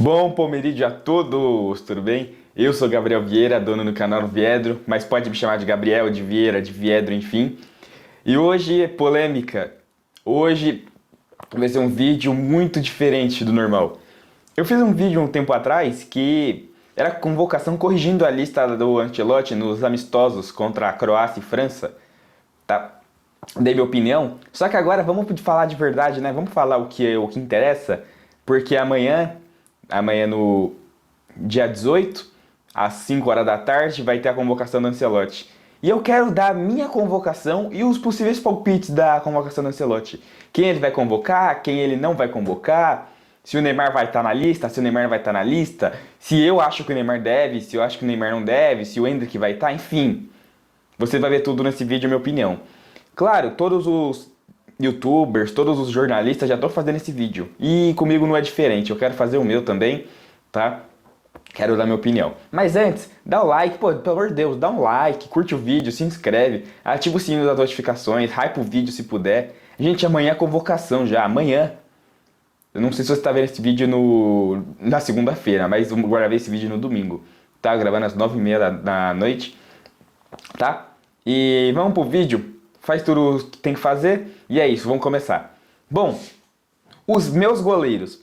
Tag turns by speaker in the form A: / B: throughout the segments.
A: Bom Palmeirídio a todos, tudo bem? Eu sou Gabriel Vieira, dono do canal Viedro, mas pode me chamar de Gabriel, de Vieira, de Viedro, enfim. E hoje é polêmica. Hoje vai ser um vídeo muito diferente do normal. Eu fiz um vídeo um tempo atrás que era convocação corrigindo a lista do Ancelotti nos amistosos contra a Croácia e França, tá? Dei minha opinião. Só que agora vamos falar de verdade, né? Vamos falar o que interessa, porque amanhã no dia 18, às 5 horas da tarde, vai ter a convocação do Ancelotti. E eu quero dar a minha convocação e os possíveis palpites da convocação do Ancelotti. Quem ele vai convocar, quem ele não vai convocar, se o Neymar vai estar na lista, se o Neymar não vai estar na lista, se eu acho que o Neymar deve, se eu acho que o Neymar não deve, se o Endrick vai estar, enfim. Você vai ver tudo nesse vídeo, a minha opinião. Claro, todos os YouTubers, todos os jornalistas já estão fazendo esse vídeo. E comigo não é diferente, eu quero fazer o meu também, tá? Quero dar minha opinião. Mas antes, dá o like, pô, pelo amor de Deus, dá um like, curte o vídeo, se inscreve, ativa o sininho das notificações, hype o vídeo se puder. Gente, amanhã é convocação já, amanhã. Eu não sei se você está vendo esse vídeo na segunda-feira, mas eu gravei esse vídeo no domingo. Tá? Gravando às 9h30 da noite, tá? E vamos pro vídeo. Faz tudo o que tem que fazer e é isso, vamos começar. Bom, os meus goleiros.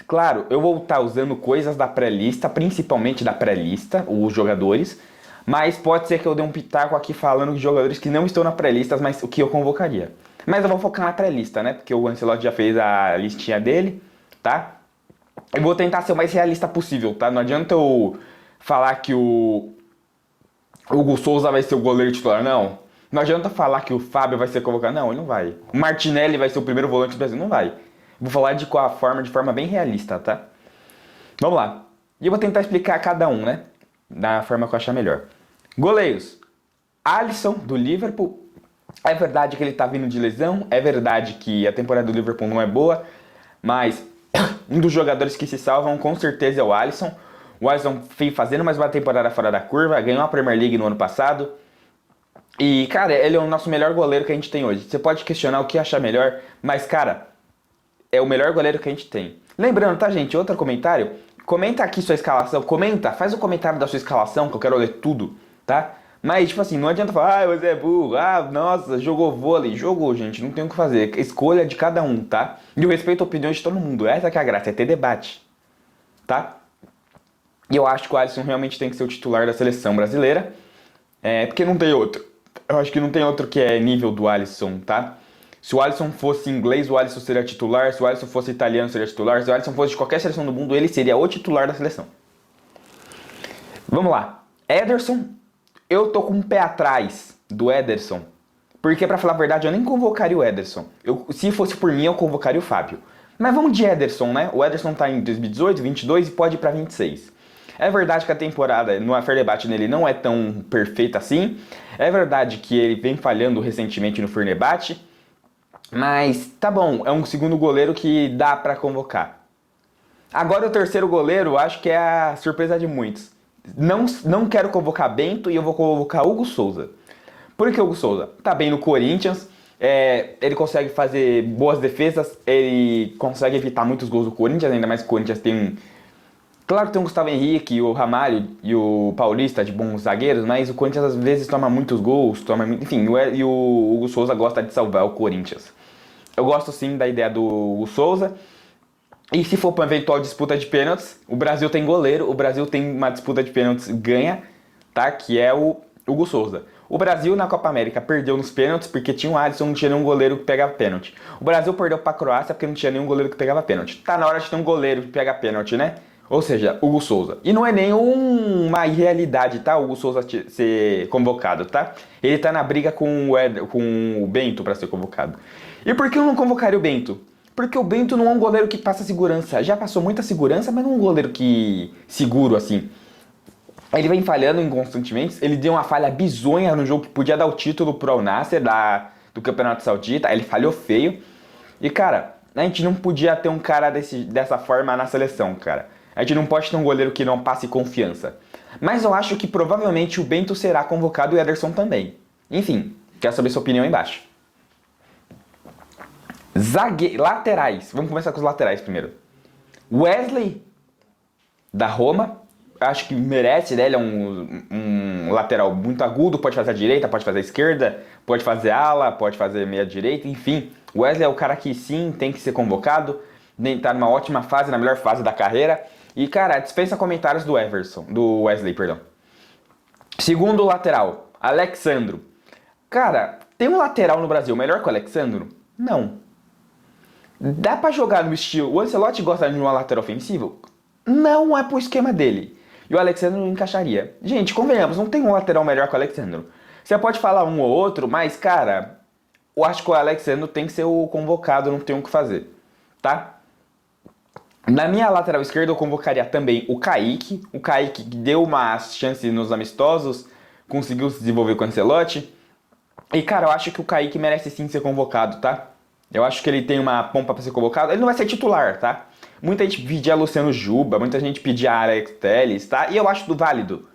A: Claro, eu vou estar usando coisas da pré-lista, principalmente da pré-lista, os jogadores. Mas pode ser que eu dê um pitaco aqui falando de jogadores que não estão na pré-lista, mas o que eu convocaria. Mas eu vou focar na pré-lista, né? Porque o Ancelotti já fez a listinha dele, tá? Eu vou tentar ser o mais realista possível, tá? Não adianta eu falar que o Hugo Souza vai ser o goleiro titular, não. Não adianta falar que o Fábio vai ser convocado. Não, ele não vai. O Martinelli vai ser o primeiro volante do Brasil. Não vai. Vou falar de forma bem realista, tá? Vamos lá. E eu vou tentar explicar cada um, né? Da forma que eu achar melhor. Goleiros. Alisson, do Liverpool. É verdade que ele tá vindo de lesão. É verdade que a temporada do Liverpool não é boa. Mas um dos jogadores que se salvam com certeza é o Alisson. O Alisson veio fazendo mais uma temporada fora da curva. Ganhou a Premier League no ano passado. E, cara, ele é o nosso melhor goleiro que a gente tem hoje. Você pode questionar o que achar melhor, mas, cara, é o melhor goleiro que a gente tem. Lembrando, tá, gente? Outro comentário. Comenta aqui sua escalação. Comenta, faz o comentário da sua escalação, que eu quero ler tudo, tá? Mas, tipo assim, não adianta falar, ah, você é burro, ah, nossa, jogou vôlei. Jogou, gente, não tem o que fazer. Escolha de cada um, tá? E eu respeito a opinião de todo mundo. Essa que é a graça, é ter debate, tá? E eu acho que o Alisson realmente tem que ser o titular da seleção brasileira. Porque não tem outro. Eu acho que não tem outro que é nível do Alisson, tá? Se o Alisson fosse inglês, o Alisson seria titular. Se o Alisson fosse italiano, seria titular. Se o Alisson fosse de qualquer seleção do mundo, ele seria o titular da seleção. Vamos lá. Ederson. Eu tô com um pé atrás do Ederson. Porque, pra falar a verdade, eu nem convocaria o Ederson. Se fosse por mim, eu convocaria o Fábio. Mas vamos de Ederson, né? O Ederson tá em 2018, 22 e pode ir pra 26. É verdade que a temporada no Fenerbahçe nele não é tão perfeita assim. É verdade que ele vem falhando recentemente no Fenerbahçe. Mas tá bom, é um segundo goleiro que dá pra convocar. Agora o terceiro goleiro, acho que é a surpresa de muitos. Não quero convocar Bento e eu vou convocar Hugo Souza. Por que Hugo Souza? Tá bem no Corinthians, ele consegue fazer boas defesas, ele consegue evitar muitos gols do Corinthians, ainda mais que o Corinthians tem Claro que tem o Gustavo Henrique, o Ramalho e o Paulista de bons zagueiros, mas o Corinthians às vezes toma muitos gols, enfim, e o Hugo Souza gosta de salvar o Corinthians. Eu gosto sim da ideia do Hugo Souza. E se for para uma eventual disputa de pênaltis, o Brasil tem goleiro, o Brasil tem uma disputa de pênaltis ganha, tá? Que é o Hugo Souza. O Brasil na Copa América perdeu nos pênaltis porque tinha um Alisson, não tinha nenhum goleiro que pegava pênalti. O Brasil perdeu para a Croácia porque não tinha nenhum goleiro que pegava pênalti. Tá na hora de ter um goleiro que pega pênalti, né? Ou seja, Hugo Souza. E não é nenhuma irrealidade, tá? O Hugo Souza ser convocado, tá? Ele tá na briga com o Bento para ser convocado. E por que eu não convocaria o Bento? Porque o Bento não é um goleiro que passa segurança. Já passou muita segurança, mas não é um goleiro que seguro assim. Ele vem falhando inconstantemente. Ele deu uma falha bizonha no jogo que podia dar o título pro Al Nassr do Campeonato Saudita. Ele falhou feio. E, cara, a gente não podia ter um cara dessa forma na seleção, cara. A gente não pode ter um goleiro que não passe confiança. Mas eu acho que provavelmente o Bento será convocado e o Ederson também. Enfim, quero saber sua opinião aí embaixo. Laterais. Vamos começar com os laterais primeiro. Wesley da Roma. Acho que merece, né? Ele é um lateral muito agudo, pode fazer a direita, pode fazer a esquerda, pode fazer ala, pode fazer meia direita, enfim. O Wesley é o cara que sim tem que ser convocado, tá numa ótima fase, na melhor fase da carreira. E, cara, dispensa comentários do Wesley, perdão. Segundo lateral, Alexandro. Cara, tem um lateral no Brasil melhor que o Alexandro? Não. Dá pra jogar no estilo... O Ancelotti gosta de uma lateral ofensiva? Não é pro esquema dele. E o Alexandro não encaixaria. Gente, convenhamos, não tem um lateral melhor que o Alexandro. Você pode falar um ou outro, mas, cara, eu acho que o Alexandro tem que ser o convocado, não tem o que fazer, tá? Na minha lateral esquerda eu convocaria também o Kaique. O Kaique deu uma chance nos amistosos, conseguiu se desenvolver com o Ancelotti. E, cara, eu acho que o Kaique merece sim ser convocado, tá? Eu acho que ele tem uma pompa pra ser convocado. Ele não vai ser titular, tá? Muita gente pedia Luciano Juba, muita gente pedia Alex Telles, tá? E eu acho válido.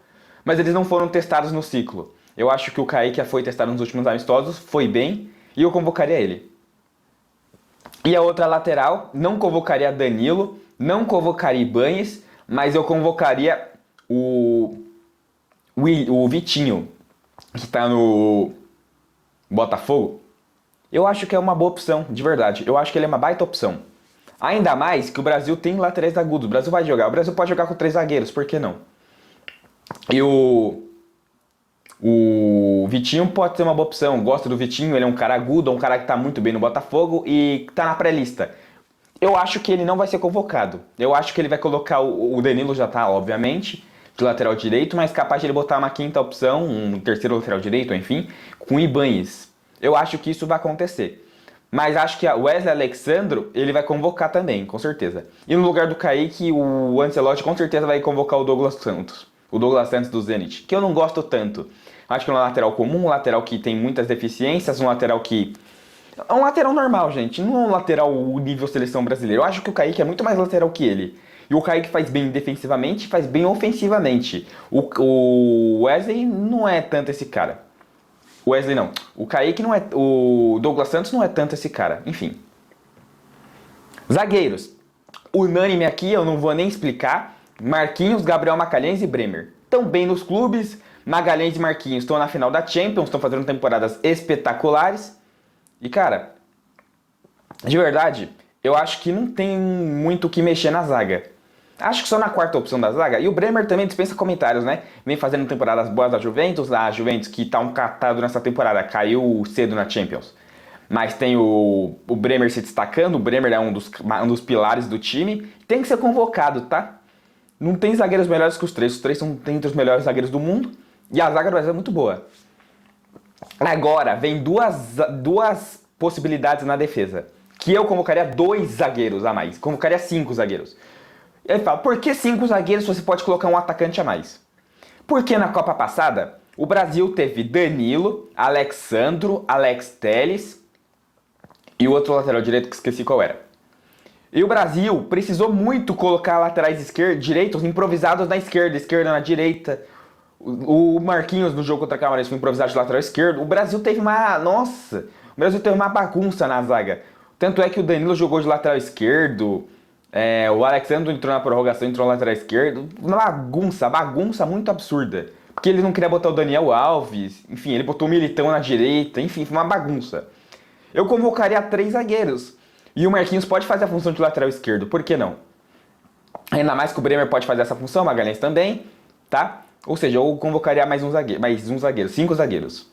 A: Mas eles não foram testados no ciclo. Eu acho que o Kaique foi testado nos últimos amistosos, foi bem, e eu convocaria ele. E a outra lateral, não convocaria Danilo, não convocaria Ibañez, mas eu convocaria o Vitinho, que tá no Botafogo. Eu acho que é uma boa opção, de verdade. Eu acho que ele é uma baita opção. Ainda mais que o Brasil tem laterais agudos. O Brasil vai jogar. O Brasil pode jogar com 3 zagueiros, por que não? E o Vitinho pode ser uma boa opção. Eu gosto do Vitinho, ele é um cara agudo, é um cara que tá muito bem no Botafogo e tá na pré-lista. Eu acho que ele não vai ser convocado. Eu acho que ele vai colocar o Danilo, já tá, obviamente, de lateral direito, mas capaz de ele botar uma quinta opção, um terceiro lateral direito, enfim, com o Ibañez. Eu acho que isso vai acontecer. Mas acho que o Wesley Alexandro, ele vai convocar também, com certeza. E no lugar do Kaique, o Ancelotti com certeza vai convocar o Douglas Santos. O Douglas Santos do Zenit, que eu não gosto tanto. Acho que é um lateral comum, um lateral que tem muitas deficiências, um lateral que... É um lateral normal, gente. Não é um lateral nível seleção brasileira. Eu acho que o Kaique é muito mais lateral que ele. E o Kaique faz bem defensivamente, faz bem ofensivamente. O Wesley não é tanto esse cara. O Wesley não. O Kaique não é... O Douglas Santos não é tanto esse cara. Enfim. Zagueiros. Unânime aqui, eu não vou nem explicar. Marquinhos, Gabriel Magalhães e Bremer. Estão bem nos clubes. Magalhães e Marquinhos estão na final da Champions. Estão fazendo temporadas espetaculares. E, cara, de verdade, eu acho que não tem muito o que mexer na zaga. Acho que só na quarta opção da zaga. E o Bremer também dispensa comentários, né? Vem fazendo temporadas boas da Juventus. A Juventus que tá um catado nessa temporada. Caiu cedo na Champions. Mas tem o Bremer se destacando. O Bremer é um dos pilares do time. Tem que ser convocado, tá? Não tem zagueiros melhores que os três. Os três são entre os melhores zagueiros do mundo. E a zaga do Brasil é muito boa. Agora, vem duas possibilidades na defesa. Que eu convocaria 2 zagueiros a mais. Convocaria 5 zagueiros. Ele fala, por que 5 zagueiros se você pode colocar um atacante a mais? Porque na Copa passada, o Brasil teve Danilo, Alexandro, Alex Telles e o outro lateral direito que esqueci qual era. E o Brasil precisou muito colocar laterais direitos improvisados na esquerda na direita. O Marquinhos no jogo contra a Camarões foi improvisado de lateral esquerdo. O Brasil teve uma... Nossa! O Brasil teve uma bagunça na zaga. Tanto é que o Danilo jogou de lateral esquerdo... o Alexandre entrou na prorrogação, entrou no lateral esquerdo. Uma bagunça muito absurda. Porque ele não queria botar o Daniel Alves, enfim, ele botou o Militão na direita, enfim, foi uma bagunça. Eu convocaria 3 zagueiros. E o Marquinhos pode fazer a função de lateral esquerdo, por que não? Ainda mais que o Bremer pode fazer essa função, o Magalhães também, tá? Ou seja, eu convocaria mais um zagueiro, 5 zagueiros.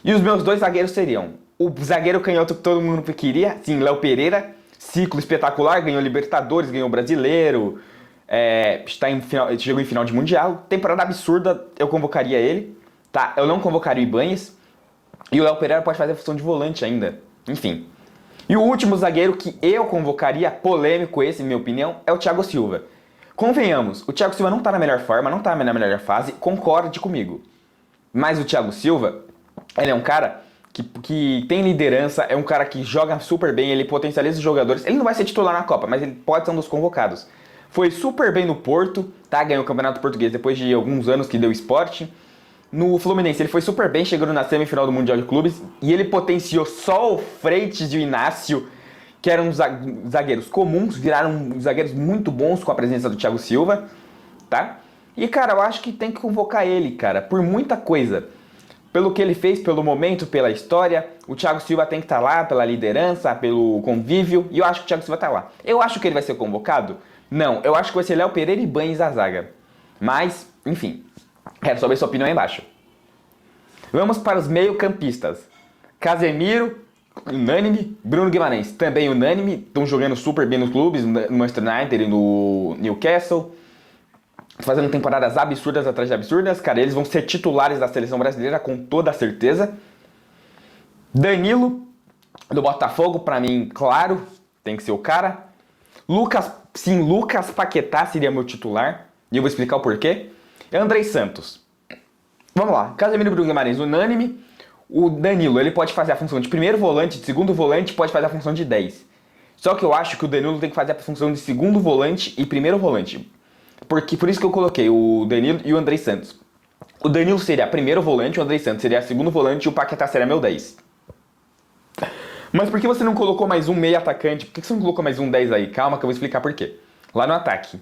A: E os meus 2 zagueiros seriam o zagueiro canhoto que todo mundo queria, sim, Léo Pereira. Ciclo espetacular, ganhou Libertadores, ganhou Brasileiro, chegou em final de Mundial, temporada absurda, eu convocaria ele, tá? Eu não convocaria o Ibañez, e o Léo Pereira pode fazer a função de volante ainda, enfim. E o último zagueiro que eu convocaria, polêmico esse, em minha opinião, é o Thiago Silva. Convenhamos, o Thiago Silva não tá na melhor forma, não tá na melhor fase, concorde comigo. Mas o Thiago Silva, ele é um cara... Que tem liderança, é um cara que joga super bem, ele potencializa os jogadores. Ele não vai ser titular na Copa, mas ele pode ser um dos convocados. Foi super bem no Porto, tá? Ganhou o Campeonato Português depois de alguns anos que deu esporte. No Fluminense ele foi super bem, chegando na semifinal do Mundial de Clubes. E ele potenciou só o Freitas e o Inácio, que eram zagueiros comuns, viraram zagueiros muito bons com a presença do Thiago Silva. tá? E, cara, eu acho que tem que convocar ele, cara, por muita coisa. Pelo que ele fez, pelo momento, pela história, o Thiago Silva tem que estar lá pela liderança, pelo convívio, e eu acho que o Thiago Silva tá lá. Eu acho que ele vai ser convocado? Não, eu acho que vai ser Léo Pereira e Banhes a zaga. Mas, enfim, quero saber sua opinião aí embaixo. Vamos para os meio-campistas. Casemiro, unânime. Bruno Guimarães, também unânime. Estão jogando super bem nos clubes, no Manchester United e no Newcastle. Fazendo temporadas absurdas atrás de absurdas. Cara, eles vão ser titulares da seleção brasileira com toda certeza. Danilo, do Botafogo, pra mim, claro, tem que ser o cara. Lucas Paquetá seria meu titular. E eu vou explicar o porquê. Andrei Santos. Vamos lá. Casemiro e Bruno Guimarães, unânime. O Danilo, ele pode fazer a função de primeiro volante, de segundo volante, pode fazer a função de 10. Só que eu acho que o Danilo tem que fazer a função de segundo volante e primeiro volante. Por isso que eu coloquei o Danilo e o Andrei Santos. O Danilo seria primeiro volante, o Andrei Santos seria segundo volante e o Paquetá seria meu 10. Mas por que você não colocou mais um meio atacante? Por que você não colocou mais um 10 aí? Calma que eu vou explicar por quê. Lá no ataque.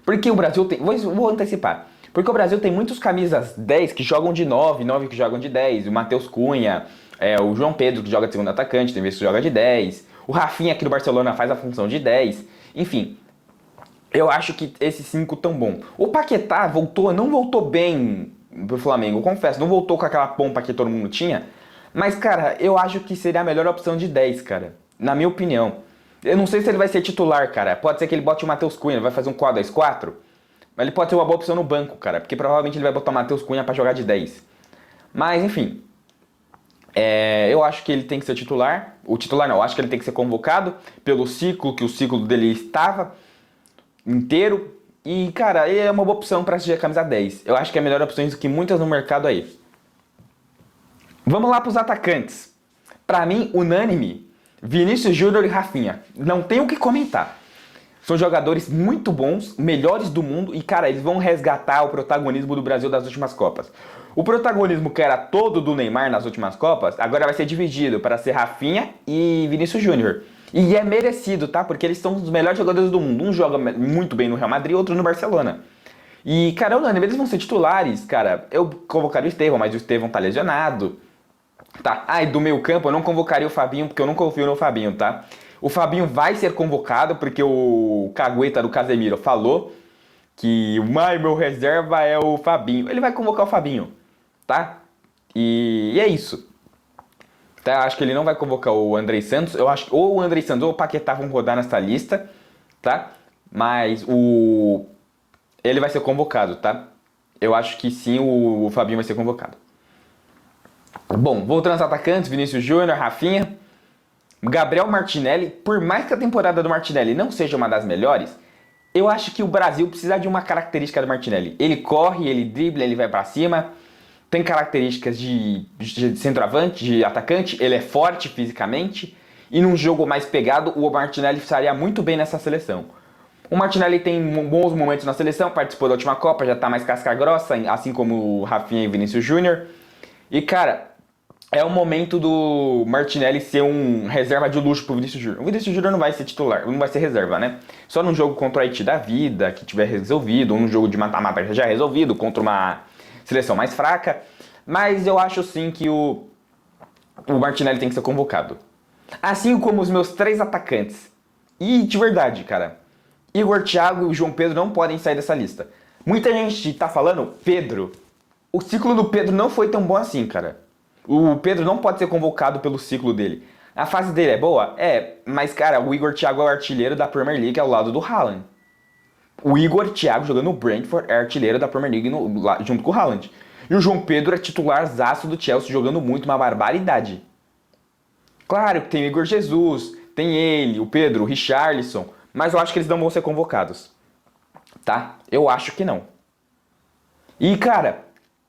A: Porque o Brasil tem... Vou antecipar. Porque o Brasil tem muitos camisas 10 que jogam de 9, 9 que jogam de 10. O Matheus Cunha, o João Pedro que joga de segundo atacante, tem vezes que joga de 10. O Rafinha aqui do Barcelona faz a função de 10. Enfim... Eu acho que esses 5 tão bom. O Paquetá não voltou bem pro Flamengo, eu confesso. Não voltou com aquela pompa que todo mundo tinha. Mas, cara, eu acho que seria a melhor opção de 10, cara. Na minha opinião. Eu não sei se ele vai ser titular, cara. Pode ser que ele bote o Matheus Cunha, ele vai fazer um 4-2-4. Mas ele pode ser uma boa opção no banco, cara. Porque provavelmente ele vai botar o Matheus Cunha pra jogar de 10. Mas, enfim. Eu acho que ele tem que ser titular. O titular não, eu acho que ele tem que ser convocado pelo ciclo que o ciclo dele estava inteiro. E, cara, ele é uma boa opção pra assistir a camisa 10. Eu acho que é a melhor opção do que muitas no mercado aí. Vamos lá pros atacantes. Pra mim, unânime, Vinícius Júnior e Rafinha. Não tem o que comentar. São jogadores muito bons, melhores do mundo. E, cara, eles vão resgatar o protagonismo do Brasil das últimas Copas. O protagonismo que era todo do Neymar nas últimas Copas, agora vai ser dividido para ser Rafinha e Vinícius Júnior. E é merecido, tá? Porque eles são os melhores jogadores do mundo. Um joga muito bem no Real Madrid, outro no Barcelona. E, cara, unânime, eles vão ser titulares, cara. Eu convocaria o Estevão, mas o Estevão tá lesionado. Tá, e do meio campo eu não convocaria o Fabinho, porque eu não confio no Fabinho, tá? O Fabinho vai ser convocado, porque o cagueta do Casemiro falou que meu reserva é o Fabinho. Ele vai convocar o Fabinho, tá? E é isso. Tá, acho que ele não vai convocar o Andrei Santos. Eu acho que ou o Andrei Santos ou o Paquetá vão rodar nessa lista, tá? Mas ele vai ser convocado, tá? Eu acho que sim, o Fabinho vai ser convocado. Bom, voltando aos atacantes, Vinícius Júnior, Rafinha, Gabriel Martinelli. Por mais que a temporada do Martinelli não seja uma das melhores, eu acho que o Brasil precisa de uma característica do Martinelli. Ele corre, ele dribla, ele vai pra cima, tem características de centroavante, de atacante, ele é forte fisicamente, e num jogo mais pegado, o Martinelli estaria muito bem nessa seleção. O Martinelli tem bons momentos na seleção, participou da última Copa, já tá mais casca grossa, assim como o Rafinha e Vinícius Júnior. E, cara, é o momento do Martinelli ser um reserva de luxo pro Vinícius Júnior. O Vinícius Júnior não vai ser titular, não vai ser reserva, né? Só num jogo contra o Haiti da vida, que tiver resolvido, ou num jogo de mata-mata já resolvido, contra uma seleção mais fraca. Mas eu acho sim que o Martinelli tem que ser convocado. Assim como os meus 3 atacantes. E de verdade, cara, Igor, Thiago e o João Pedro não podem sair dessa lista. Muita gente tá falando Pedro. O ciclo do Pedro não foi tão bom assim, cara. O Pedro não pode ser convocado pelo ciclo dele. A fase dele é boa? É, mas, cara, o Igor Thiago é o artilheiro da Premier League ao lado do Haaland. O Igor Thiago, jogando no Brentford, é artilheiro da Premier League junto com o Haaland. E o João Pedro é titularzaço do Chelsea, jogando muito, uma barbaridade. Claro que tem o Igor Jesus, tem ele, o Pedro, o Richarlison, mas eu acho que eles não vão ser convocados. Tá? Eu acho que não. E, cara,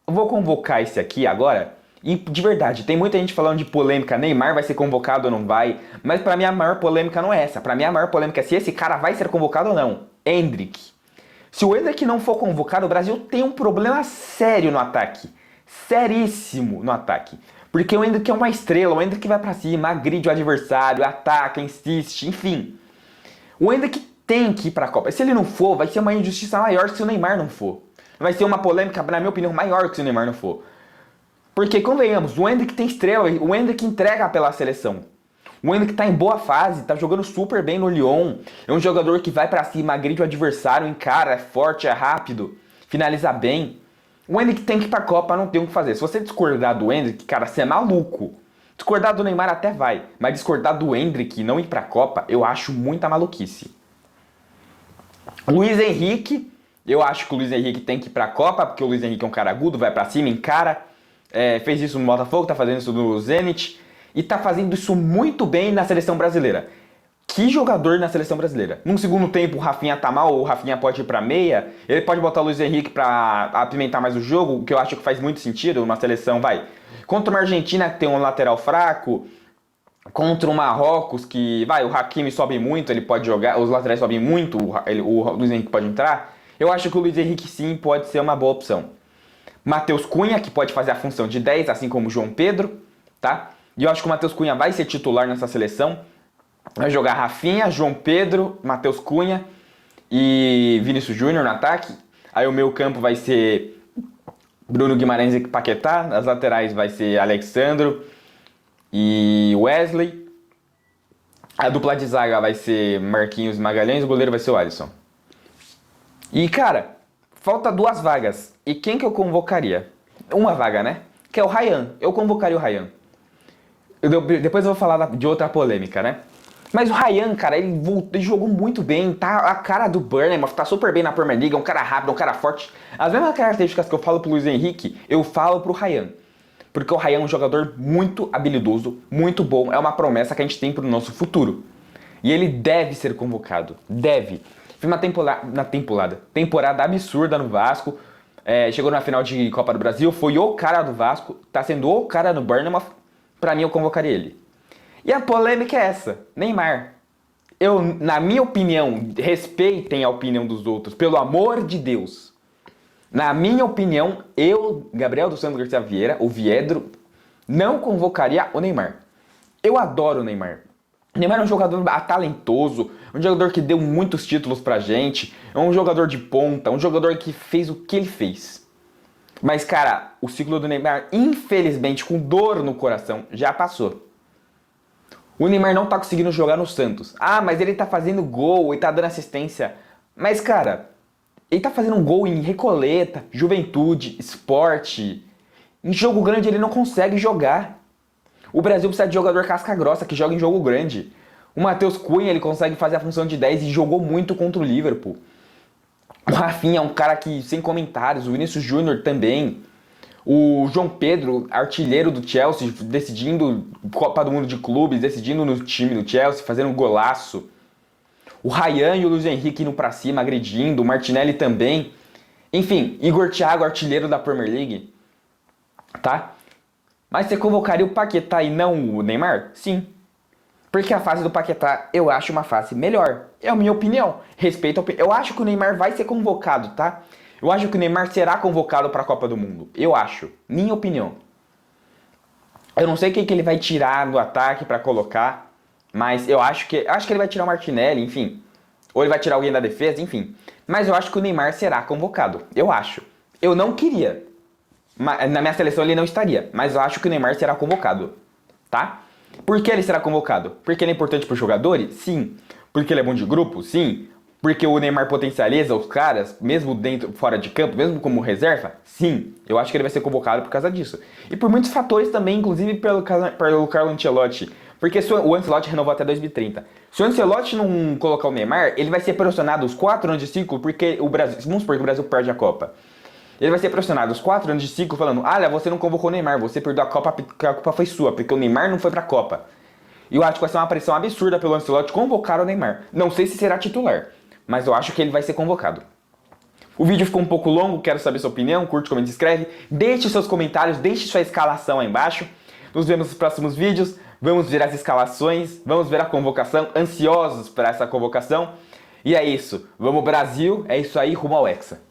A: eu vou convocar esse aqui agora. E, de verdade, tem muita gente falando de polêmica, Neymar vai ser convocado ou não vai. Mas pra mim a maior polêmica não é essa. Pra mim a maior polêmica é se esse cara vai ser convocado ou não. Endrick. Se o Endrick não for convocado, o Brasil tem um problema sério no ataque. Seríssimo no ataque. Porque o Endrick é uma estrela, o Endrick vai pra cima, agride o adversário, ataca, insiste, enfim. O Endrick tem que ir pra Copa. Se ele não for, vai ser uma injustiça maior se o Neymar não for. Vai ser uma polêmica, na minha opinião, maior que se o Neymar não for. Porque, convenhamos, o Endrick tem estrela, o Endrick entrega pela seleção. O Endrick tá em boa fase, tá jogando super bem no Lyon. É um jogador que vai pra cima, agride o adversário, encara, é forte, é rápido, finaliza bem. O Endrick tem que ir pra Copa, não tem o que fazer. Se você discordar do Endrick, cara, você é maluco. Discordar do Neymar até vai, mas discordar do Endrick e não ir pra Copa, eu acho muita maluquice. Luiz Henrique, eu acho que o Luiz Henrique tem que ir pra Copa, porque o Luiz Henrique é um cara agudo, vai pra cima, encara. Fez isso no Botafogo, tá fazendo isso no Zenit e tá fazendo isso muito bem na seleção brasileira. Que jogador na seleção brasileira? Num segundo tempo o Rafinha tá mal, o Rafinha pode ir pra meia, ele pode botar o Luiz Henrique pra apimentar mais o jogo, o que eu acho que faz muito sentido, uma seleção, contra uma Argentina que tem um lateral fraco, contra o Marrocos que, o Hakimi sobe muito, ele pode jogar, os laterais sobem muito, o Luiz Henrique pode entrar, eu acho que o Luiz Henrique sim pode ser uma boa opção. Matheus Cunha, que pode fazer a função de 10, assim como o João Pedro, tá? E eu acho que o Matheus Cunha vai ser titular nessa seleção. Vai jogar Rafinha, João Pedro, Matheus Cunha e Vinícius Júnior no ataque. Aí o meio campo vai ser Bruno Guimarães e Paquetá. Nas laterais vai ser Alexandro e Wesley. A dupla de zaga vai ser Marquinhos e Magalhães. O goleiro vai ser o Alisson. E, cara, falta 2 vagas. E quem que eu convocaria? Uma vaga, né? Que é o Ryan. Eu convocaria o Ryan. Depois eu vou falar de outra polêmica, né? Mas o Ryan, cara, ele jogou muito bem. Tá a cara do Bournemouth, tá super bem na Premier League. É um cara rápido, é um cara forte. As mesmas características que eu falo pro Luiz Henrique, eu falo pro Ryan. Porque o Ryan é um jogador muito habilidoso, muito bom. É uma promessa que a gente tem pro nosso futuro. E ele deve ser convocado. Deve. Foi uma temporada absurda no Vasco. Chegou na final de Copa do Brasil, foi o cara do Vasco, tá sendo o cara no Bournemouth, pra mim eu convocaria ele. E a polêmica é essa, Neymar. Na minha opinião, respeitem a opinião dos outros, pelo amor de Deus. Na minha opinião, eu, Gabriel dos Santos Garcia Vieira, o Viedro, não convocaria o Neymar. Eu adoro o Neymar. O Neymar é um jogador talentoso, um jogador que deu muitos títulos pra gente, é um jogador de ponta, um jogador que fez o que ele fez. Mas, cara, o ciclo do Neymar, infelizmente, com dor no coração, já passou. O Neymar não tá conseguindo jogar no Santos. Ah, mas ele tá fazendo gol e tá dando assistência. Mas, cara, ele tá fazendo um gol em Recoleta, Juventude, Sport. Em jogo grande ele não consegue jogar. O Brasil precisa de jogador casca grossa que joga em jogo grande. O Matheus Cunha, ele consegue fazer a função de 10 e jogou muito contra o Liverpool. O Rafinha é um cara que, sem comentários. O Vinícius Júnior também. O João Pedro, artilheiro do Chelsea, decidindo Copa do Mundo de Clubes, decidindo no time do Chelsea, fazendo um golaço. O Ryan e o Luiz Henrique indo pra cima, agredindo. O Martinelli também. Enfim, Igor Thiago, artilheiro da Premier League. Tá? Mas você convocaria o Paquetá e não o Neymar? Sim. Porque a fase do Paquetá eu acho uma fase melhor. É a minha opinião. Respeito a opinião. Eu acho que o Neymar vai ser convocado, tá? Eu acho que o Neymar será convocado para a Copa do Mundo. Eu acho. Minha opinião. Eu não sei quem que ele vai tirar do ataque para colocar. Mas eu acho que ele vai tirar o Martinelli, enfim. Ou ele vai tirar alguém da defesa, enfim. Mas eu acho que o Neymar será convocado. Eu acho. Eu não queria. Na minha seleção ele não estaria, mas eu acho que o Neymar será convocado, tá? Por que ele será convocado? Porque ele é importante para os jogadores? Sim. Porque ele é bom de grupo? Sim. Porque o Neymar potencializa os caras, mesmo fora de campo, mesmo como reserva? Sim. Eu acho que ele vai ser convocado por causa disso. E por muitos fatores também, inclusive pelo Carlo Ancelotti. Porque o Ancelotti renovou até 2030. Se o Ancelotti não colocar o Neymar, ele vai ser pressionado os 4 anos de ciclo, porque o Brasil, vamos supor que o Brasil perde a Copa. Ele vai ser pressionado os 4 anos de ciclo falando: olha, você não convocou o Neymar, você perdeu a Copa porque a Copa foi sua, porque o Neymar não foi pra Copa. E eu acho que vai ser uma pressão absurda pelo Ancelotti convocar o Neymar. Não sei se será titular, mas eu acho que ele vai ser convocado. O vídeo ficou um pouco longo, quero saber sua opinião, curte, comenta, escreve, deixe seus comentários, deixe sua escalação aí embaixo. Nos vemos nos próximos vídeos, vamos ver as escalações, vamos ver a convocação, ansiosos para essa convocação. E é isso, vamos Brasil, é isso aí, rumo ao Hexa.